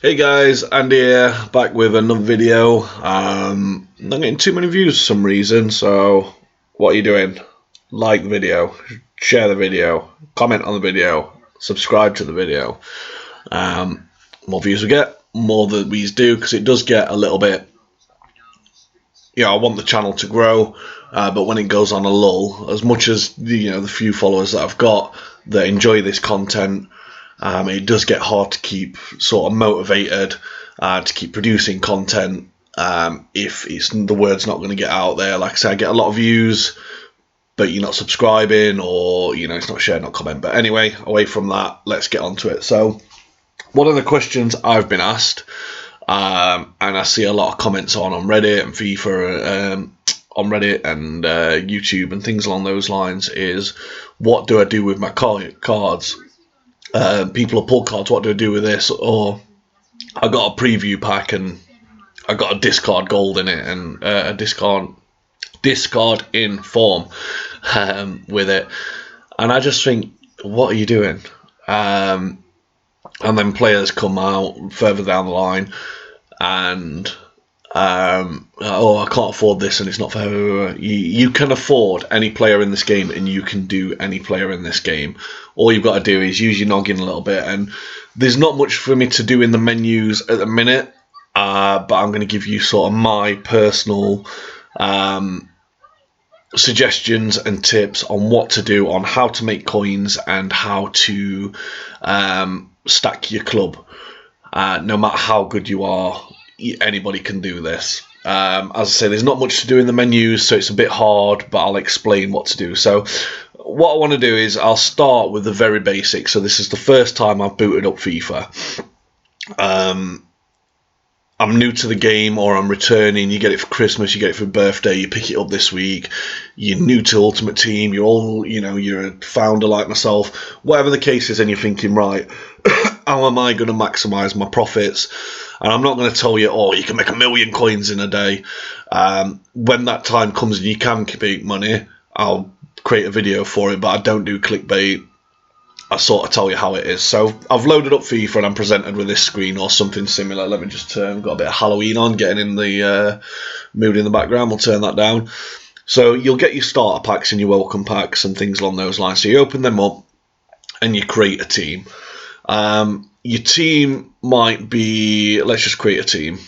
Hey guys, Andy here, back with another video. Not getting too many views for some reason, so what are you doing? Like the video, share the video, comment on the video, subscribe to the video. More views we get, more that we do, because it does get a little bit, I want the channel to grow, but when it goes on a lull, as much as the few followers that I've got that enjoy this content, it does get hard to keep sort of motivated to keep producing content if the word's not going to get out there. Like I say, I get a lot of views, but you're not subscribing, or it's not shared, not comment. But anyway, away from that, let's get on to it. So one of the questions I've been asked, and I see a lot of comments on Reddit and FIFA, on Reddit and YouTube and things along those lines, is what do I do with my cards? People have pulled cards, what do I do with this? Or I got a preview pack and I got a discard gold in it, and a discard in form with it. And I just think, what are you doing? And then players come out further down the line and I can't afford this and it's not for her. You can afford any player in this game, and you can do any player in this game. All you've got to do is use your noggin a little bit, and there's not much for me to do in the menus at the minute, but I'm going to give you sort of my personal suggestions and tips on what to do, on how to make coins and how to stack your club. No matter how good you are, anybody can do this. As I say, there's not much to do in the menus, so it's a bit hard, but I'll explain what to do. So what I want to do is I'll start with the very basics. So this is the first time I've booted up FIFA. I'm new to the game, or I'm returning. You get it for Christmas, you get it for birthday, you pick it up this week. You're new to Ultimate Team, you're a founder like myself. Whatever the case is, and you're thinking, right, how am I going to maximise my profits? And I'm not going to tell you, you can make 1 million coins in a day. When that time comes and you can make money, I'll create a video for it, but I don't do clickbait. I sort of tell you how it is. So I've loaded up FIFA and I'm presented with this screen or something similar. Let me just turn, got a bit of Halloween on, getting in the mood in the background. We'll turn that down. So you'll get your starter packs and your welcome packs and things along those lines. So you open them up and you create a team. Your team might be, let's just create a team.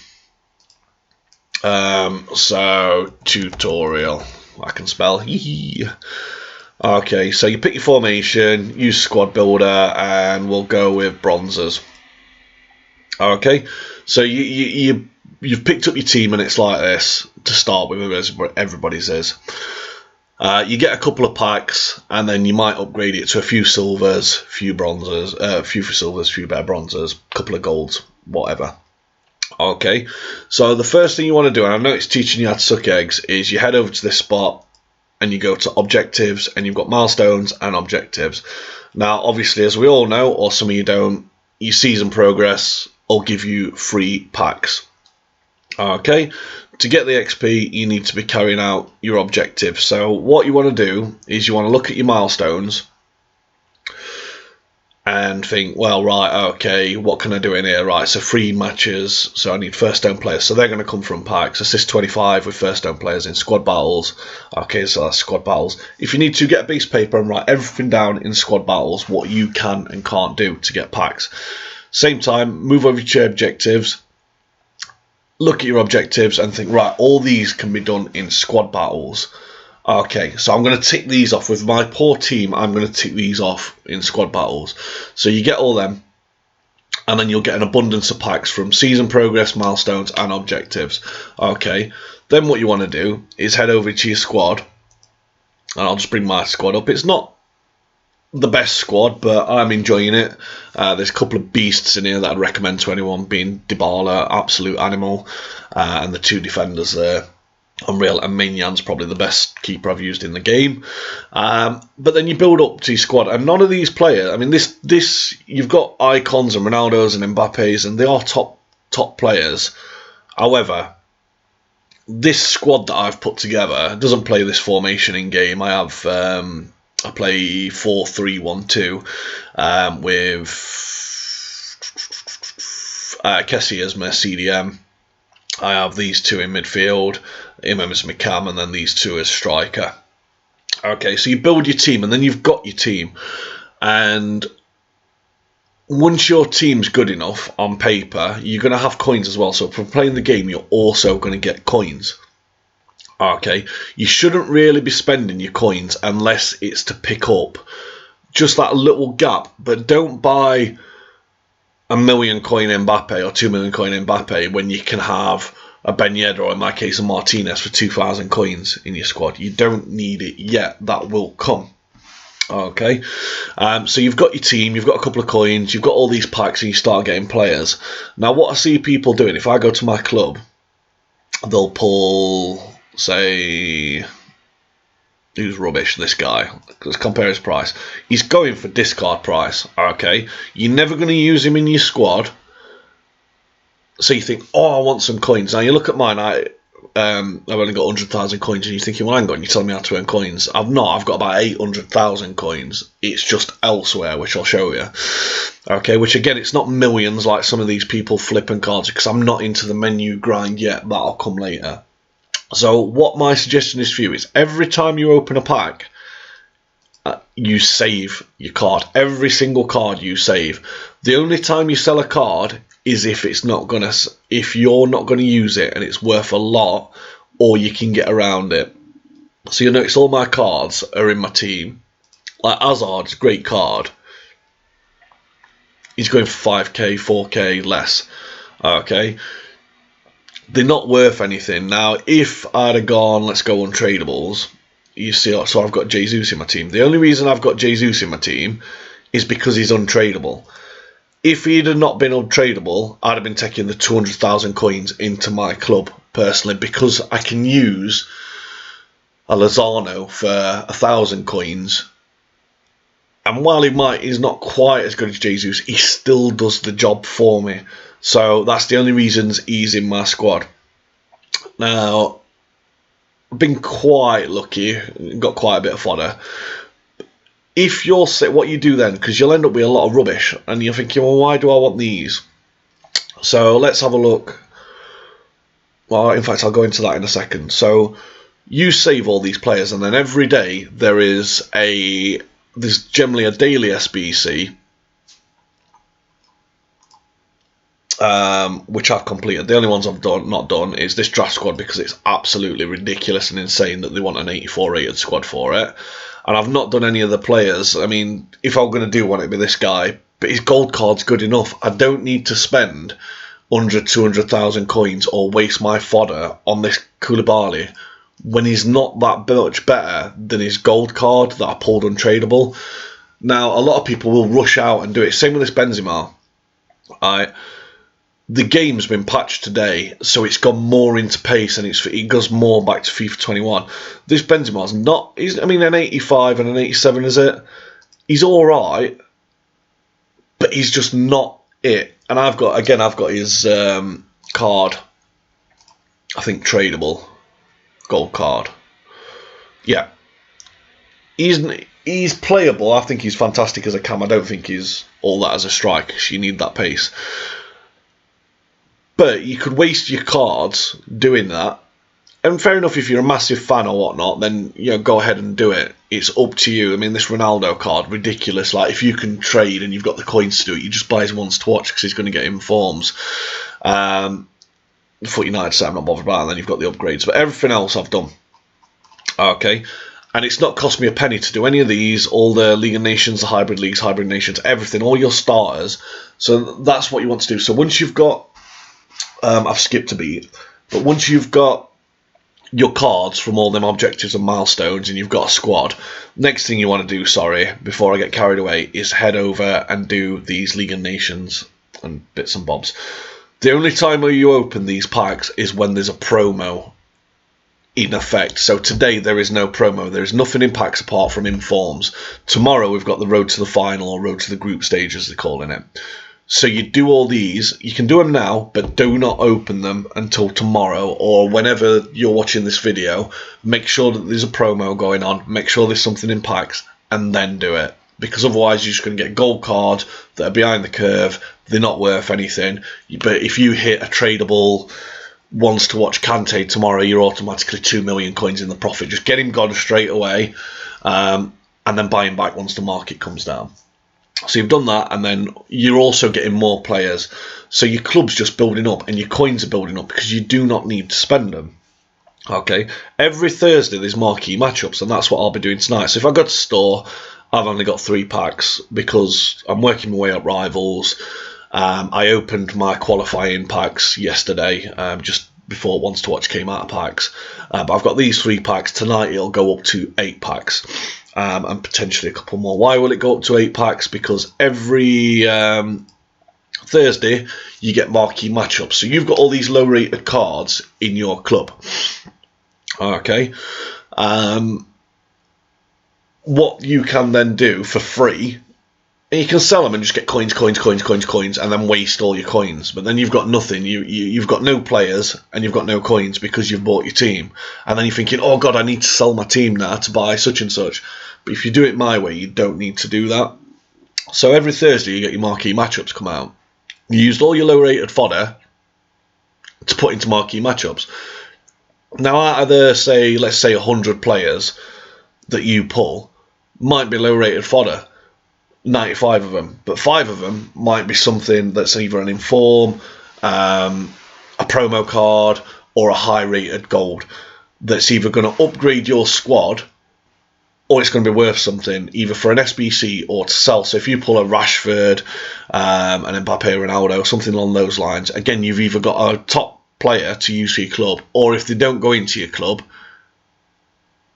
So tutorial, I can spell. Okay, so you pick your formation, use squad builder, and we'll go with bronzers. Okay, so you've picked up your team, and it's like this to start with, as everybody's is. You get a couple of packs, and then you might upgrade it to a few silvers, few bronzers, few silvers, few better bronzers, couple of golds, whatever. Okay, so the first thing you want to do, and I know it's teaching you how to suck eggs, is you head over to this spot and you go to objectives, and you've got milestones and objectives. Now, obviously, as we all know, or some of you don't, your season progress will give you free packs. Okay, to get the XP, you need to be carrying out your objectives. So what you want to do is you want to look at your milestones and think, well, right, okay, what can I do in here? Right, so 3 matches, so I need first down players, so they're going to come from packs. Assist 25 with first down players in squad battles. Okay, so that's squad battles. If you need to, get a piece of paper and write everything down in squad battles, what you can and can't do to get packs. Same time, move over to your objectives, look at your objectives and think, right, all these can be done in squad battles. Okay, so I'm going to tick these off. With my poor team, I'm going to tick these off in squad battles. So you get all them, and then you'll get an abundance of packs from season progress, milestones, and objectives. Okay, then what you want to do is head over to your squad, and I'll just bring my squad up. It's not the best squad, but I'm enjoying it. There's a couple of beasts in here that I'd recommend to anyone, being Dybala, absolute animal, and the 2 defenders there. Unreal, and Minyan's probably the best keeper I've used in the game. But then you build up to your squad, and none of these players, I mean, this you've got icons and Ronaldos and Mbappes, and they are top players. However, this squad that I've put together doesn't play this formation in game. I play 4-3-1-2 with Kessie as my CDM. I have these two in midfield, him as my cam, and then these two as striker. Okay, so you build your team, and then you've got your team. And once your team's good enough on paper, you're going to have coins as well. So for playing the game, you're also going to get coins. Okay, you shouldn't really be spending your coins unless it's to pick up just that little gap. But don't buy a 1 million coin Mbappe or 2 million coin Mbappe when you can have a Ben Yedder, or in my case a Martinez, for 2,000 coins in your squad. You don't need it yet. That will come. Okay, so you've got your team, you've got a couple of coins, you've got all these packs, and you start getting players. Now, what I see people doing, if I go to my club, they'll pull, say, who's rubbish, this guy. Let's compare his price. He's going for discard price. Okay, you're never going to use him in your squad. So you think, oh, I want some coins. Now you look at mine. I've only got 100,000 coins, and you're thinking, well, hang on, you're telling me how to earn coins. I've not. I've got about 800,000 coins. It's just elsewhere, which I'll show you. Okay, which again, it's not millions like some of these people flipping cards, because I'm not into the menu grind yet. That'll come later. So what my suggestion is for you is every time you open a pack, you save your card. Every single card you save. The only time you sell a card is if you're not gonna use it and it's worth a lot, or you can get around it. So you notice all my cards are in my team. Like Hazard's a great card. He's going for 5k, 4k less. Okay. They're not worth anything. Now, if I'd have gone, let's go untradables, you see, so I've got Jesus in my team. The only reason I've got Jesus in my team is because he's untradeable. If he'd have not been untradeable, I'd have been taking the 200,000 coins into my club, personally, because I can use a Lozano for 1,000 coins. And while he's not quite as good as Jesus, he still does the job for me. So that's the only reasons he's in my squad. Now, I've been quite lucky, got quite a bit of fodder. If you're sick, what you do then, because you'll end up with a lot of rubbish, and you're thinking, well, why do I want these? So let's have a look. Well, in fact, I'll go into that in a second. So you save all these players, and then every day there's generally a daily SBC, which I've completed. The only ones I've not done is this draft squad, because it's absolutely ridiculous and insane that they want an 84 rated squad for it. And I've not done any of the players. I mean, if I'm going to do one, it'd be this guy. But his gold card's good enough. I don't need to spend 100, 200,000 coins or waste my fodder on this Koulibaly when he's not that much better than his gold card that I pulled untradeable. Now, a lot of people will rush out and do it. Same with this Benzema. The game's been patched today, so it's gone more into pace, and it goes more back to FIFA 21. This Benzema's not. An 85 and an 87, is it? He's all right, but he's just not it. And I've got his card. I think tradable gold card. Yeah, he's playable. I think he's fantastic as a cam. I don't think he's all that as a striker, because you need that pace. But you could waste your cards doing that. And fair enough, if you're a massive fan or whatnot, then go ahead and do it. It's up to you. I mean, this Ronaldo card, ridiculous. Like, if you can trade and you've got the coins to do it, you just buy his ones to watch, because he's going to get informs. Foot United set, I'm not bothered about, and then you've got the upgrades. But everything else I've done. Okay. And it's not cost me a penny to do any of these, all the League of Nations, the Hybrid Leagues, Hybrid Nations, everything, all your starters. So that's what you want to do. So once you've got... I've skipped a beat, but once you've got your cards from all them objectives and milestones, and you've got a squad, next thing you want to do, before I get carried away, is head over and do these League of Nations and bits and bobs. The only time where you open these packs is when there's a promo in effect. So today there is no promo. There is nothing in packs apart from informs. Tomorrow we've got the road to the final, or road to the group stage as they're calling it. So you do all these, you can do them now, but do not open them until tomorrow, or whenever you're watching this video. Make sure that there's a promo going on, make sure there's something in packs, and then do it. because otherwise you're just going to get gold cards that are behind the curve. They're not worth anything. But if you hit a tradable ones to watch Kante tomorrow, you're automatically 2 million coins in the profit. Just get him gone straight away, and then buy him back once the market comes down. So you've done that, and then you're also getting more players. So your club's just building up, and your coins are building up because you do not need to spend them. Okay, every Thursday there's marquee matchups, and that's what I'll be doing tonight. So if I go to store, I've only got 3 packs because I'm working my way up rivals. I opened my qualifying packs yesterday, just before Wants to Watch came out of packs. But I've got these 3 packs. Tonight it'll go up to 8 packs, and potentially a couple more. Why will it go up to 8 packs? Because every Thursday you get marquee matchups. So you've got all these low rated cards in your club. Okay. What you can then do for free, and you can sell them and just get coins, and then waste all your coins. But then you've got nothing. You've got no players and you've got no coins because you've bought your team. And then you're thinking, oh God, I need to sell my team now to buy such and such. But if you do it my way, you don't need to do that. So every Thursday you get your marquee matchups come out. You used all your low-rated fodder to put into marquee matchups. Now, out of the, let's say 100 players that you pull, might be low-rated fodder, 95 of them, but 5 of them might be something that's either an inform, a promo card, or a high-rated gold that's either going to upgrade your squad, or it's going to be worth something, either for an SBC or to sell. So if you pull a Rashford, an Mbappe, Ronaldo, something along those lines, again, you've either got a top player to use for your club, or if they don't go into your club,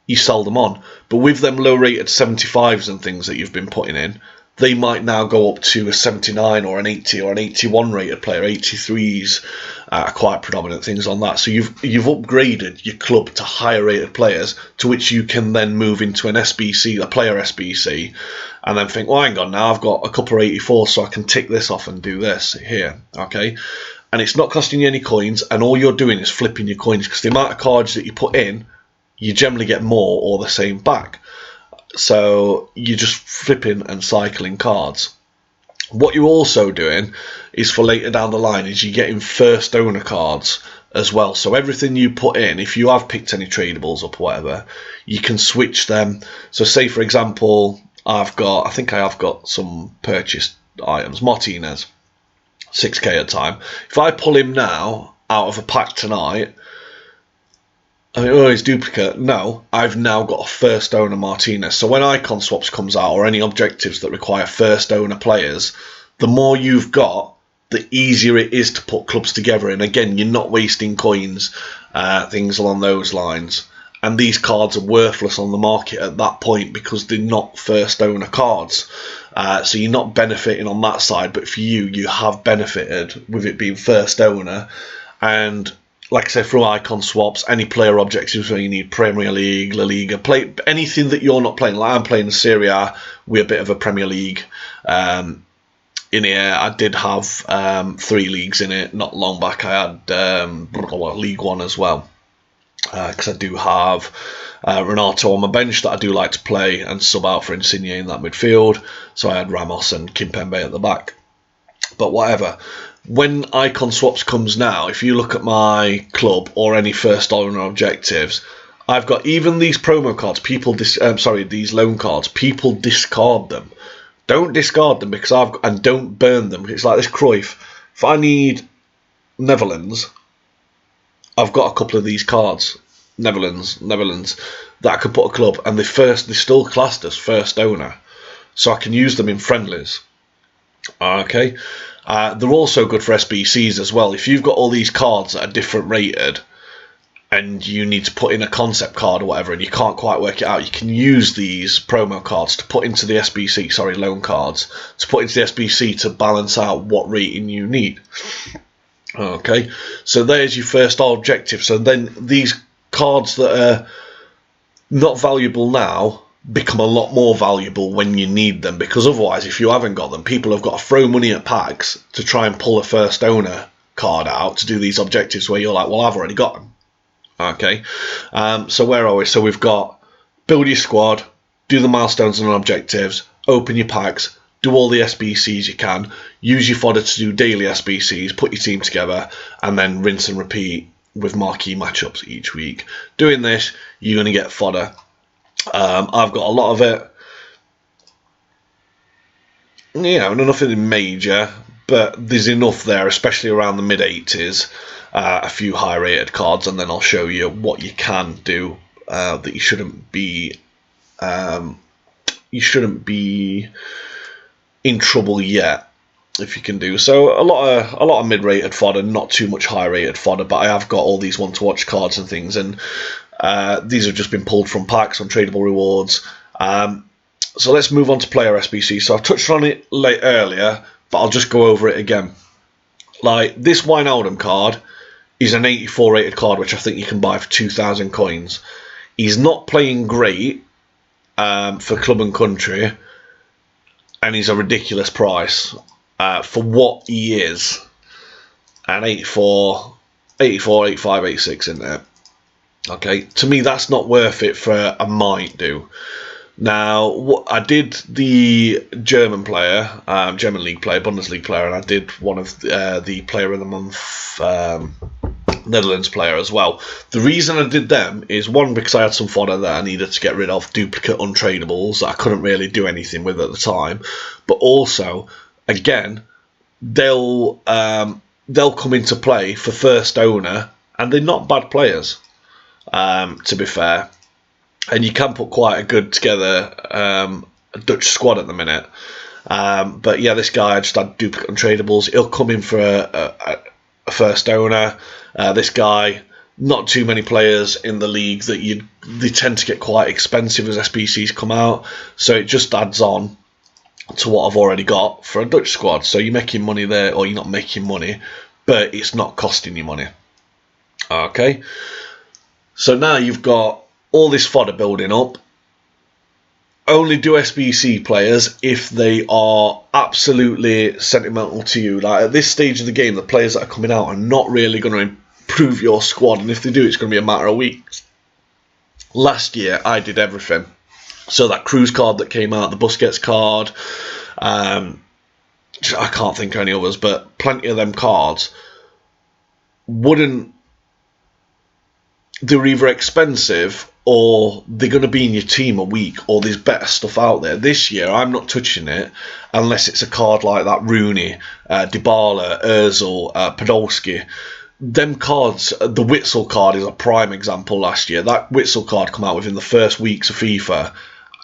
you sell them on. But with them low-rated 75s and things that you've been putting in, they might now go up to a 79 or an 80 or an 81 rated player. 83s are quite predominant things on that. So you've upgraded your club to higher rated players, to which you can then move into an SBC, a player SBC, and then think, well, hang on, now I've got a couple of 84s, so I can tick this off and do this here. Okay, and it's not costing you any coins, and all you're doing is flipping your coins, because the amount of cards that you put in, you generally get more or the same back. So you're just flipping and cycling cards. What you're also doing is, for later down the line, is you're getting first owner cards as well. So everything you put in, if you have picked any tradables up or whatever, you can switch them. So say, for example, I think I have got some purchased items. Martinez, 6k at a time. If I pull him now out of a pack tonight, oh, it's duplicate. No, I've now got a first owner Martinez. So when Icon Swaps comes out, or any objectives that require first owner players, the more you've got, the easier it is to put clubs together. And again, you're not wasting coins, things along those lines. And these cards are worthless on the market at that point because they're not first owner cards. So you're not benefiting on that side. But for you, you have benefited with it being first owner. And like I say, through icon swaps, any player objectives where you need Premier League, La Liga, play anything that you're not playing. Like I'm playing Serie A, we're a bit of a Premier League in here. I did have 3 leagues in it not long back. I had League One as well, because I do have Renato on my bench that I do like to play and sub out for Insigne in that midfield. So I had Ramos and Kimpembe at the back. But whatever. When Icon Swaps comes now, if you look at my club or any first owner objectives, I've got even these promo cards. These loan cards. People discard them. Don't discard them and don't burn them. It's like this Cruyff. If I need Netherlands, I've got a couple of these cards. Netherlands, that I could put a club, and they're still classed as first owner, so I can use them in friendlies. Okay. They're also good for SBCs as well. If you've got all these cards that are different rated and you need to put in a concept card or whatever and you can't quite work it out, you can use these promo cards to put into the SBC, loan cards, to put into the SBC to balance out what rating you need. Okay, so there's your first objective. So then these cards that are not valuable now become a lot more valuable when you need them, because otherwise, if you haven't got them, people have got to throw money at packs to try and pull a first owner card out to do these objectives where you're like, well, I've already got them. Okay, so where are we? So we've got build your squad, do the milestones and objectives, open your packs, do all the SBCs you can, use your fodder to do daily SBCs, put your team together, and then rinse and repeat with marquee matchups each week. Doing this, you're going to get fodder. I've got a lot of it. Nothing major, but there's enough there, especially around the mid-80s. A few high-rated cards, and then I'll show you what you can do that you shouldn't be. You shouldn't be in trouble yet if you can do so. A lot of mid-rated fodder, not too much high-rated fodder, but I have got all these one-to-watch cards and things, and these have just been pulled from packs on tradable rewards. So let's move on to player SBC. So I've touched on it earlier, but I'll just go over it again. Like, this Wijnaldum card is an 84 rated card, which I think you can buy for 2,000 coins. He's not playing great for club and country, and he's a ridiculous price for what he is. And 84, 85, 86 in there. Okay, to me that's not worth it for a might do. Now, I did the German player, German league player, Bundesliga player, and I did one of the Player of the Month Netherlands player as well. The reason I did them is, one, because I had some fodder that I needed to get rid of, duplicate untradables that I couldn't really do anything with at the time, but also, again, they'll come into play for first owner, and they're not bad players, to be fair. And you can put quite a good together Dutch squad at the minute. But yeah, this guy, I just had duplicate untradables. He'll come in for a first owner. This guy, not too many players in the league that they tend to get quite expensive as SBCs come out. So it just adds on to what I've already got for a Dutch squad. So you're making money there, or you're not making money, but it's not costing you money. Okay. So now you've got all this fodder building up. Only do SBC players if they are absolutely sentimental to you. Like, at this stage of the game, the players that are coming out are not really going to improve your squad, and if they do, it's going to be a matter of weeks. Last year, I did everything. So that Cruz card that came out, the Busquets card, I can't think of any others, but plenty of them cards they were either expensive or they're going to be in your team a week, or there's better stuff out there. This year, I'm not touching it unless it's a card like that Rooney, Dybala, Ozil, Podolski. Them cards, the Witsel card is a prime example last year. That Witsel card come out within the first weeks of FIFA,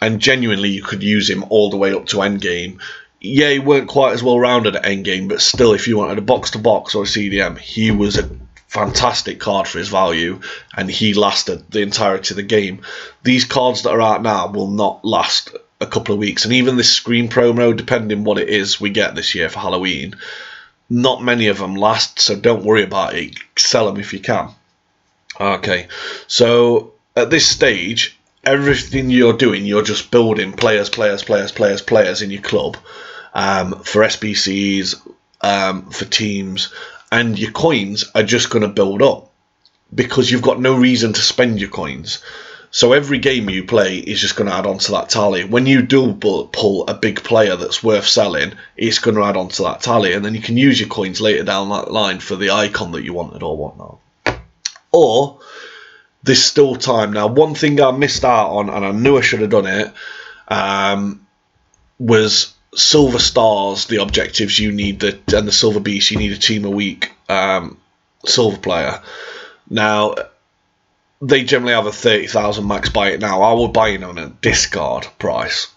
and genuinely you could use him all the way up to endgame. Yeah, he weren't quite as well rounded at endgame, but still, if you wanted a box-to-box or a CDM, he was a fantastic card for his value, and he lasted the entirety of the game. These cards that are out now will not last a couple of weeks, and even this screen promo, depending what it is we get this year for Halloween, not many of them last, so don't worry about it. Sell them if you can. Okay, so at this stage, everything you're doing, you're just building players in your club, for SBCs, for teams, and your coins are just going to build up because you've got no reason to spend your coins. So every game you play is just going to add on to that tally. When you do pull a big player that's worth selling, it's going to add on to that tally, and then you can use your coins later down that line for the icon that you wanted or whatnot. Or there's still time. Now, one thing I missed out on, and I knew I should have done it, was Silver Stars, the objectives you need, and the Silver Beast, you need a team a week silver player. Now, they generally have a 30,000 max buy it now. I will buy it on a discard price.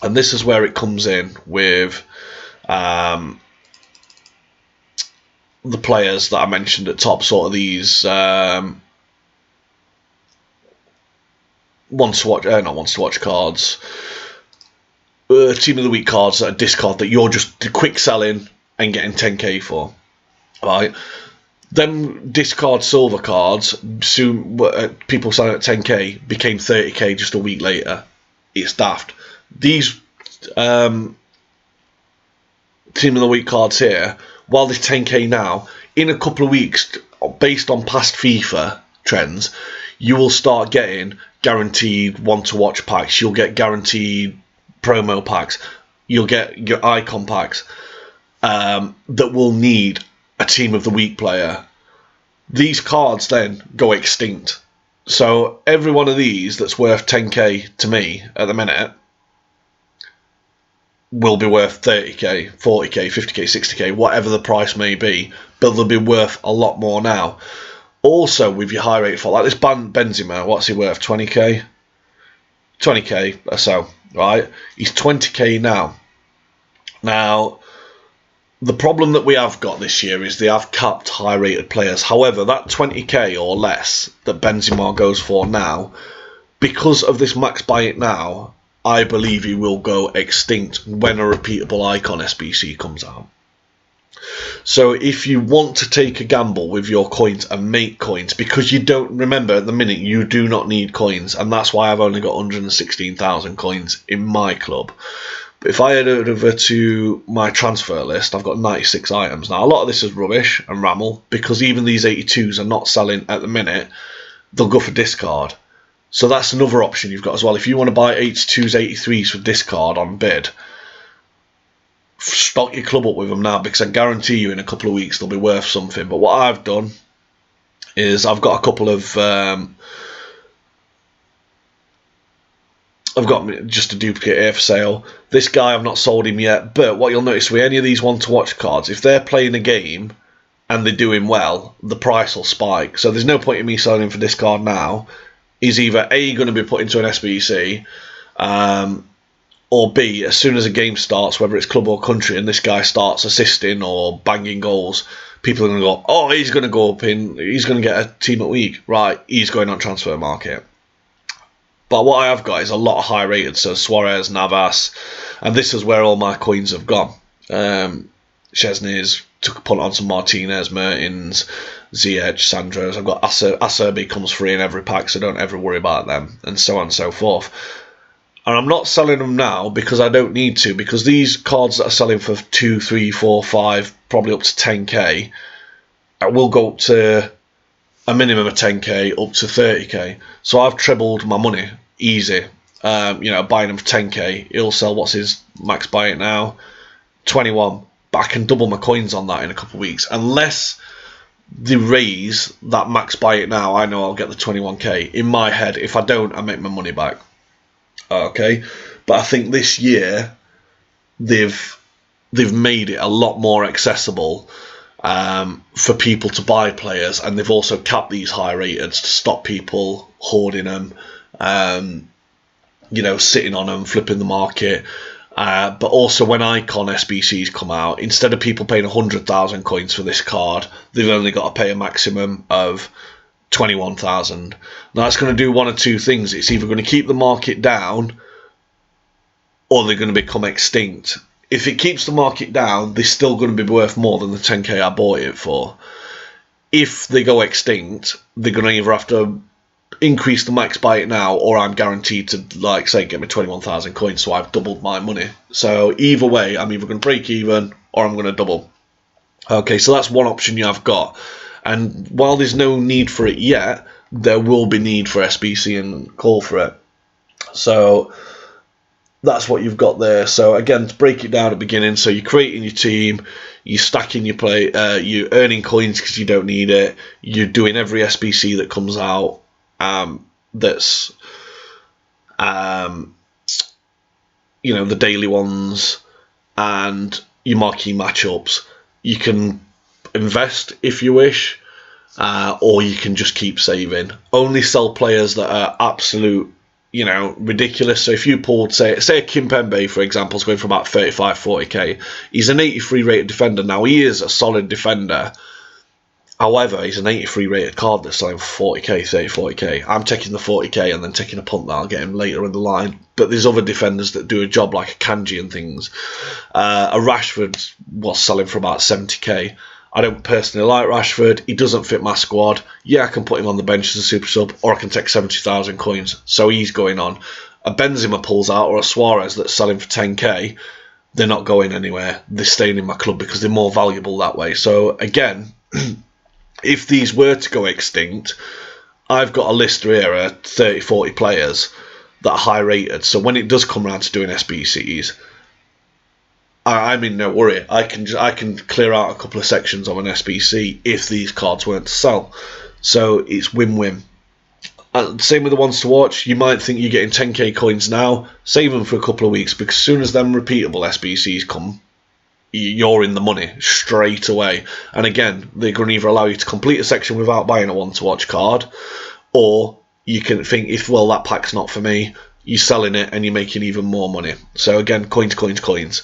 And this is where it comes in with the players that I mentioned at top, sort of these not want to watch cards. Team of the week cards that are discard that you're just quick selling and getting 10k for, right? Them discard silver cards soon, people selling at 10k became 30k just a week later. It's daft. These team of the week cards here, while there's 10k now, in a couple of weeks, based on past FIFA trends, you will start getting guaranteed want to watch packs. You'll get guaranteed promo packs. You'll get your icon packs that will need a Team of the Week player. These cards then go extinct. So every one of these that's worth 10k to me at the minute will be worth 30k, 40k, 50k, 60k, whatever the price may be, but they'll be worth a lot more now. Also, with your high rate fall, like this Benzema, what's he worth? 20k? 20k or so, right? He's 20k now. Now, the problem that we have got this year is they have capped high-rated players. However, that 20k or less that Benzema goes for now, because of this max buy it now, I believe he will go extinct when a repeatable icon SBC comes out. So if you want to take a gamble with your coins and make coins, because you don't, remember at the minute, you do not need coins, and that's why I've only got 116,000 coins in my club. But if I head over to my transfer list, I've got 96 items. Now, a lot of this is rubbish and ramble, because even these 82s are not selling at the minute. They'll go for discard. So that's another option you've got as well. If you want to buy 82s, 83s for discard on bid, stock your club up with them now, because I guarantee you in a couple of weeks they'll be worth something. But what I've done is I've got a couple of... I've got just a duplicate here for sale. This guy, I've not sold him yet, but what you'll notice with any of these want-to-watch cards, if they're playing a game and they're doing well, the price will spike. So there's no point in me selling him for discard now. He's either A, going to be put into an SBC, or B, as soon as a game starts, whether it's club or country, and this guy starts assisting or banging goals, people are going to go, oh, he's going to go up in, he's going to get a team at week. Right, he's going on transfer market. But what I have got is a lot of high rated, so Suarez, Navas, and this is where all my coins have gone. Chesney's took a punt on some Martinez, Mertens, Ziyech, Sandros. I've got Acerbi comes free in every pack, so don't ever worry about them, and so on and so forth. And I'm not selling them now because I don't need to, because these cards that are selling for 2, 3, 4, 5, probably up to 10k, will go up to a minimum of 10k up to 30k. So I've trebled my money easy. Buying them for 10k, he'll sell, what's his max buy it now? 21. But I can double my coins on that in a couple of weeks. Unless they raise that max buy it now, I know I'll get the 21k. In my head, if I don't, I make my money back. Okay? But I think this year they've made it a lot more accessible for people to buy players, and they've also capped these high rated to stop people hoarding them, sitting on them, flipping the market. But also when icon SBCs come out, instead of people paying 100,000 coins for this card, they've only got to pay a maximum of 21,000. Now that's going to do one of two things. It's either going to keep the market down, or they're going to become extinct. If it keeps the market down, they're still going to be worth more than the 10k I bought it for. If they go extinct, they're going to either have to increase the max buy it now, or I'm guaranteed to, like, say, get me 21,000 coins, so I've doubled my money. So either way, I'm either going to break even, or I'm going to double. Okay, so that's one option you have got. And while there's no need for it yet, there will be need for SBC and call for it. So that's what you've got there. So again, to break it down at the beginning, so you're creating your team, you're stacking your play, you're earning coins because you don't need it, you're doing every SBC that comes out, that's the daily ones, and your marquee matchups. You can invest if you wish, or you can just keep saving. Only sell players that are absolute, ridiculous. So if you pulled, say a Kimpembe, for example, is going for about 35, 40k. He's an 83 rated defender. Now, he is a solid defender. However, he's an 83 rated card that's selling for 40k, 30, 40k. I'm taking the 40k and then taking a punt that I'll get him later in the line. But there's other defenders that do a job, like a Kanji and things. A Rashford was selling for about 70k. I don't personally like Rashford. He doesn't fit my squad. Yeah, I can put him on the bench as a super sub, or I can take 70,000 coins. So he's going on. A Benzema pulls out, or a Suarez that's selling for 10k. They're not going anywhere. They're staying in my club because they're more valuable that way. So again, if these were to go extinct, I've got a list here of 30, 40 players that are high rated. So when it does come around to doing SBCs, I'm in no worry. I can clear out a couple of sections of an SBC if these cards weren't to sell. So it's win-win. Same with the ones to watch. You might think you're getting 10k coins now. Save them for a couple of weeks, because as soon as them repeatable SBCs come, you're in the money straight away. And again, they're going to either allow you to complete a section without buying a one to watch card, or you can think, if that pack's not for me, you're selling it and you're making even more money. So again, coins.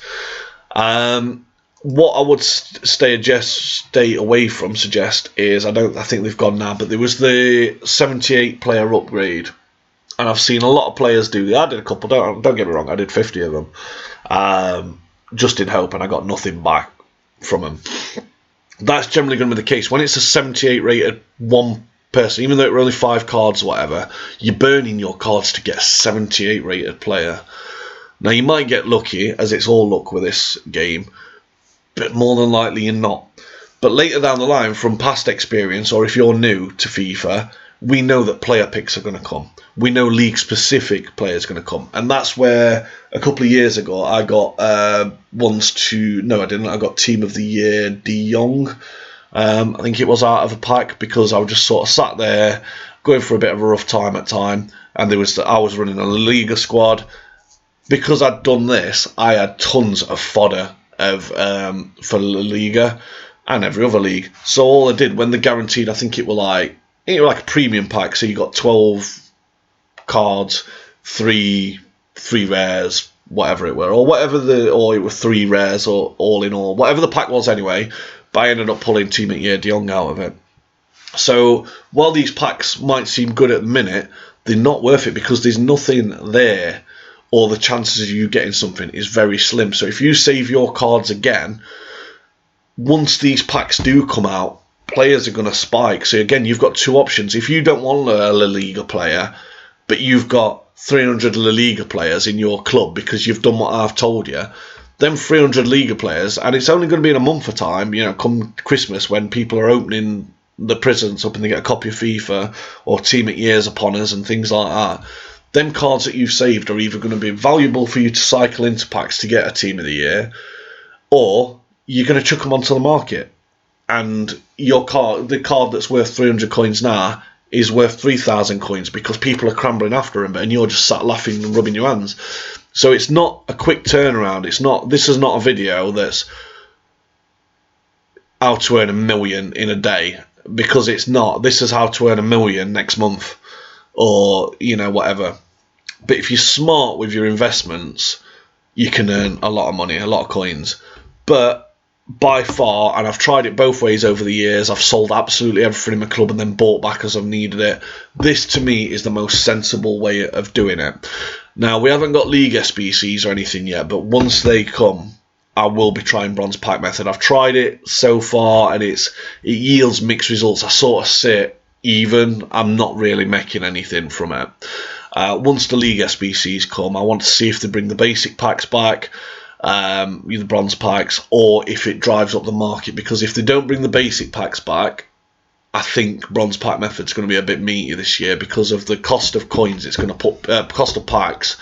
What I would stay away from suggest is, I think they've gone now, but there was the 78 player upgrade, and I've seen a lot of players do that. I did a couple, don't get me wrong, I did 50 of them, just in hope, and I got nothing back from them. That's generally going to be the case when it's a 78 rated one person, even though it were only 5 cards or whatever. You're burning your cards to get a 78 rated player. Now you might get lucky, as it's all luck with this game, but more than likely you're not. But later down the line, from past experience, or if you're new to FIFA, we know that player picks are going to come. We know league-specific players are going to come. And that's where, a couple of years ago, I got I got Team of the Year De Jong. I think it was out of a pack, because I was just sort of sat there, going for a bit of a rough time at time, and I was running a La Liga squad. Because I'd done this, I had tons of fodder for La Liga and every other league. So all I did, when they guaranteed, I think it were like a premium pack, so you got 12 cards, three rares, whatever it were, or it were 3 rares, or all in all, whatever the pack was anyway. But I ended up pulling Team of the Year De Jong out of it. So while these packs might seem good at the minute, they're not worth it, because there's nothing there, or the chances of you getting something is very slim. So if you save your cards again, once these packs do come out, players are going to spike. So again, you've got 2 options. If you don't want a La Liga player, but you've got 300 La Liga players in your club because you've done what I've told you, them 300 Liga players, and it's only going to be in a month of time, come Christmas, when people are opening the presents up and they get a copy of FIFA or Team at Years upon us and things like that. Them cards that you've saved are either going to be valuable for you to cycle into packs to get a Team of the Year, or you're going to chuck them onto the market, and the card that's worth 300 coins now is worth 3,000 coins, because people are crumbling after him, and you're just sat laughing and rubbing your hands. So it's not a quick turnaround. This is not a video that's how to earn $1 million in a day, because it's not. This is how to earn $1 million next month, or whatever. But if you're smart with your investments, you can earn a lot of money, a lot of coins. But by far, and I've tried it both ways over the years, I've sold absolutely everything in my club and then bought back as I've needed it. This, to me, is the most sensible way of doing it. Now, we haven't got League SBCs or anything yet, but once they come, I will be trying Bronze Pack Method. I've tried it so far, and it yields mixed results. I sort of sit even. I'm not really making anything from it. Once the League SBCs come, I want to see if they bring the basic packs back, the bronze packs, or if it drives up the market. Because if they don't bring the basic packs back, I think Bronze Pack Method's going to be a bit meaty this year, because of the cost of coins. It's going to put cost of packs.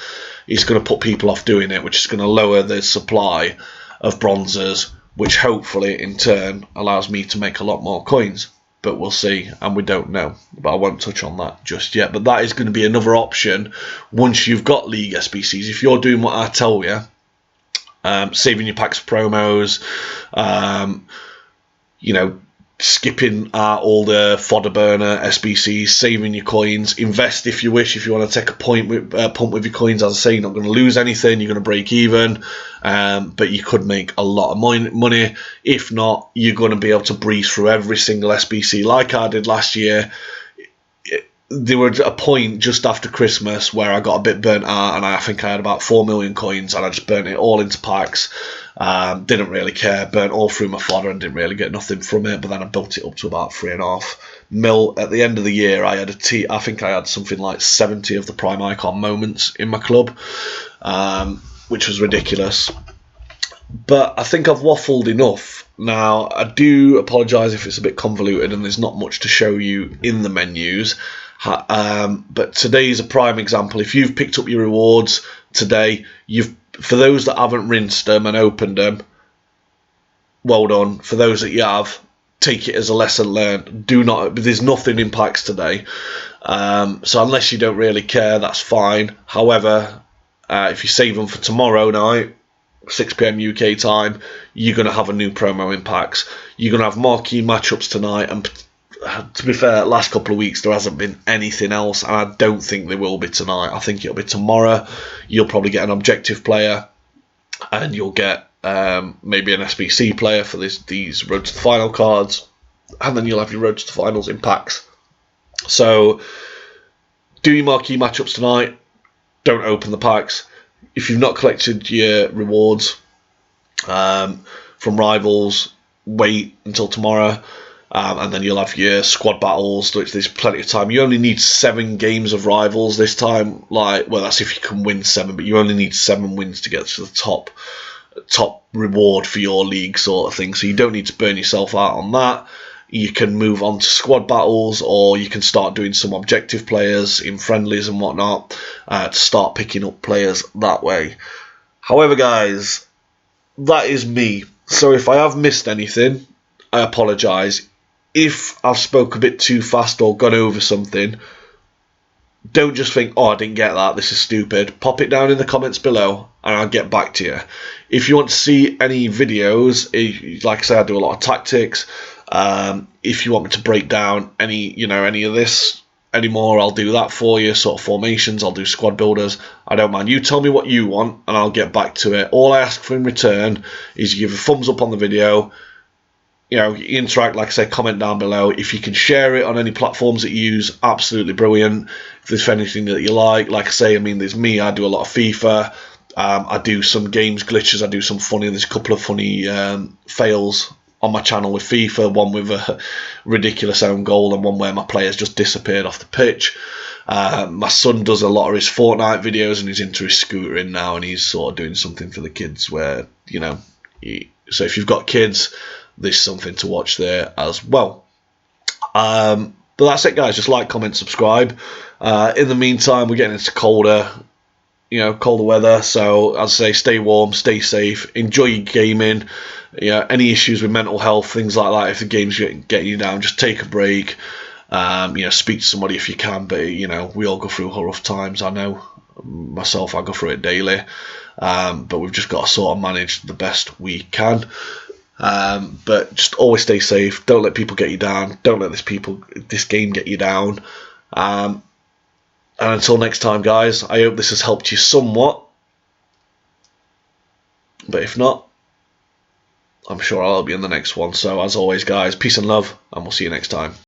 It's going to put people off doing it, which is going to lower the supply of bronzes, which hopefully in turn allows me to make a lot more coins. But we'll see, and we don't know. But I won't touch on that just yet. But that is going to be another option once you've got League SBCs. If you're doing what I tell you, saving your packs promos, skipping all the fodder burner SBCs, saving your coins, invest if you wish. If you want to take a pump with your coins, as I say, you're not going to lose anything, you're going to break even, but you could make a lot of money. If not, you're going to be able to breeze through every single SBC like I did last year. There was a point just after Christmas where I got a bit burnt out, and I think I had about 4 million coins, and I just burnt it all into packs. Didn't really care, burnt all through my fodder and didn't really get nothing from it. But then I built it up to about 3.5 mil. At the end of the year, I think I had something like 70 of the Prime Icon moments in my club, which was ridiculous. But I think I've waffled enough Now, I do apologise if it's a bit convoluted and there's not much to show you in the menus. But today's a prime example. If you've picked up your rewards today, for those that haven't rinsed them and opened them, well done. For those that you have, take it as a lesson learned. There's nothing in packs today. So unless you don't really care, that's fine. However, if you save them for tomorrow night, 6 PM UK time, you're going to have a new promo in packs. You're going to have marquee matchups tonight, and to be fair, last couple of weeks there hasn't been anything else, and I don't think there will be tonight. I think it'll be tomorrow. You'll probably get an objective player, and you'll get maybe an SBC player for these Road to the Final cards, and then you'll have your Road to the Finals in packs. So do your marquee matchups tonight. Don't open the packs. If you've not collected your rewards from Rivals, wait until tomorrow, and then you'll have your squad battles, which there's plenty of time. You only need 7 games of Rivals this time. That's if you can win 7, but you only need 7 wins to get to the top reward for your league sort of thing. So you don't need to burn yourself out on that. You can move on to squad battles, or you can start doing some objective players in friendlies and whatnot to start picking up players that way. However, guys, that is me. So if I have missed anything, I apologise. If I've spoke a bit too fast or gone over something, don't just think, oh, I didn't get that, this is stupid. Pop it down in the comments below and I'll get back to you. If you want to see any videos, like I say, I do a lot of tactics. If you want me to break down any of this anymore, I'll do that for you. Sort of formations, I'll do squad builders. I don't mind. You tell me what you want and I'll get back to it. All I ask for in return is you give a thumbs up on the video. Interact, like I say, comment down below. If you can share it on any platforms that you use, absolutely brilliant. If there's anything that you like I say, there's me, I do a lot of FIFA. I do some games glitches, I do some there's a couple of funny fails on my channel with FIFA, one with a ridiculous own goal and one where my players just disappeared off the pitch. My son does a lot of his Fortnite videos and he's into his scootering now, and he's sort of doing something for the kids where, so if you've got kids, there's something to watch there as well. But that's it, guys. Just like, comment, subscribe. In the meantime, we're getting into colder weather. So as I say, stay warm, stay safe, enjoy your gaming. Any issues with mental health, things like that, if the game's getting you down, just take a break. Speak to somebody if you can. But we all go through rough times. I know myself, I go through it daily. But we've just got to sort of manage the best we can. But just always stay safe. Don't let people get you down. Don't let this game get you down. And until next time, guys, I hope this has helped you somewhat. But if not, I'm sure I'll be in the next one. So as always, guys, peace and love, and we'll see you next time.